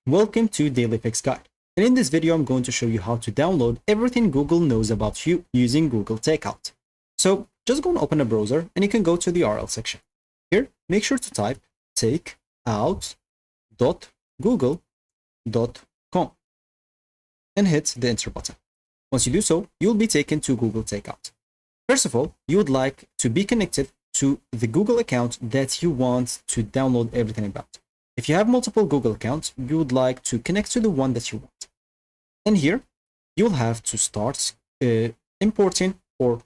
Welcome to Daily Fix Guide. And in this video, I'm going to show you how to download everything Google knows about you using Google Takeout. So just go and open a browser and you can go to the URL section. Here, make sure to type takeout.google.com and hit the enter button. Once you do so, you'll be taken to Google Takeout. First of all, you would like to be connected to the Google account that you want to download everything about. If you have multiple Google accounts, you would like to connect to the one that you want. And here, you'll have to start importing or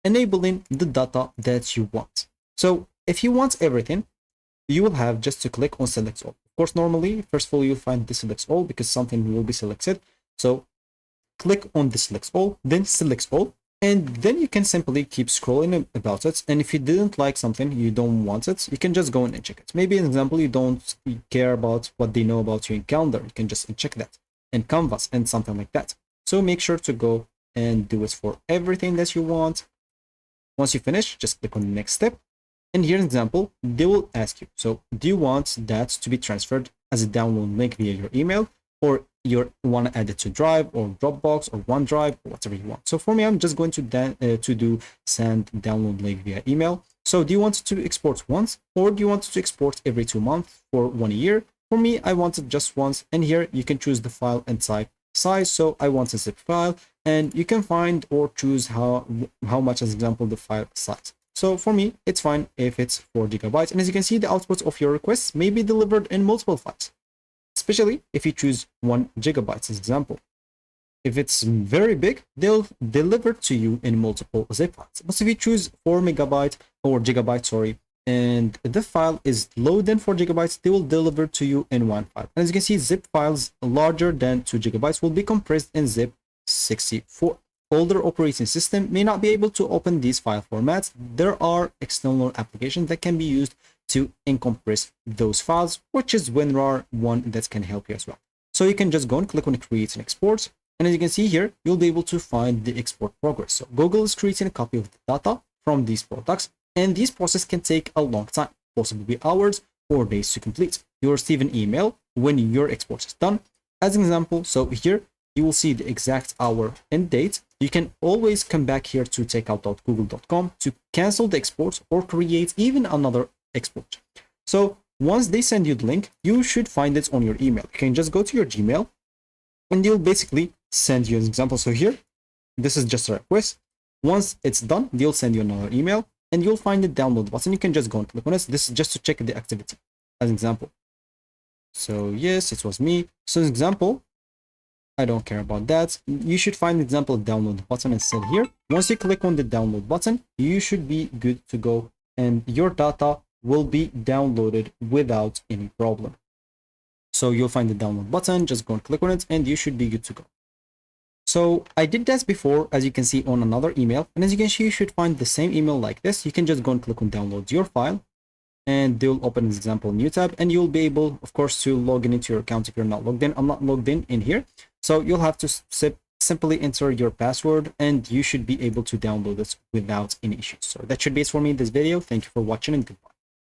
enabling the data that you want. So if you want everything, you will have just to click on select all. Of course, normally, first of all, you'll find this select all because something will be selected. So click on the select all, then select all. And then you can simply keep scrolling about it. And if you didn't like something, you don't want it, you can just go in and check it. Maybe, an example, you don't care about what they know about you in Calendar. You can just check that in Canvas and something like that. So make sure to go and do it for everything that you want. Once you finish, just click on the next step. And here's an example. They will ask you, so do you want that to be transferred as a download link via your email, or you want to add it to Drive or Dropbox or OneDrive or whatever you want? So for me, I'm just going to do send download link via email. So do you want to export once, or do you want to export every 2 months for 1 year? For me, I want it just once. And here you can choose the file and type size. So I want a zip file, and you can find or choose how much, as example, the file size. So for me, it's fine if it's 4 GB. And as you can see, the output of your requests may be delivered in multiple files, especially if you choose 1 GB as example. If it's very big, they'll deliver to you in multiple zip files. But if you choose 4 MB or gigabyte, sorry, and the file is lower than 4 GB, they will deliver to you in one file. And as you can see, zip files larger than 2 GB will be compressed in zip 64. Older operating system may not be able to open these file formats. There are external applications that can be used to uncompress those files, which is WinRAR one that can help you as well. So you can just go and click on create and export. And as you can see here, you'll be able to find the export progress. So Google is creating a copy of the data from these products, and this process can take a long time, possibly hours or days to complete. You'll receive an email when your export is done. As an example, so here you will see the exact hour and date. You can always come back here to takeout.google.com to cancel the export or create even another export. So once they send you the link, you should find it on your email. You can just go to your Gmail and they'll basically send you an example. So here, this is just a request. Once it's done, they'll send you another email and you'll find the download button. You can just go and click on it. This is just to check the activity as an example. So yes, it was me. So as an example, I don't care about that. You should find the example download button instead here. Once you click on the download button, you should be good to go and your data will be downloaded without any problem. So you'll find the download button, just go and click on it and you should be good to go. So I did that before, as you can see on another email. And as you can see, you should find the same email like this. You can just go and click on download your file and they'll open this example new tab and you'll be able, of course, to log in into your account if you're not logged in. I'm not logged in here. So you'll have to simply enter your password and you should be able to download this without any issues. So that should be it for me in this video. Thank you for watching and goodbye.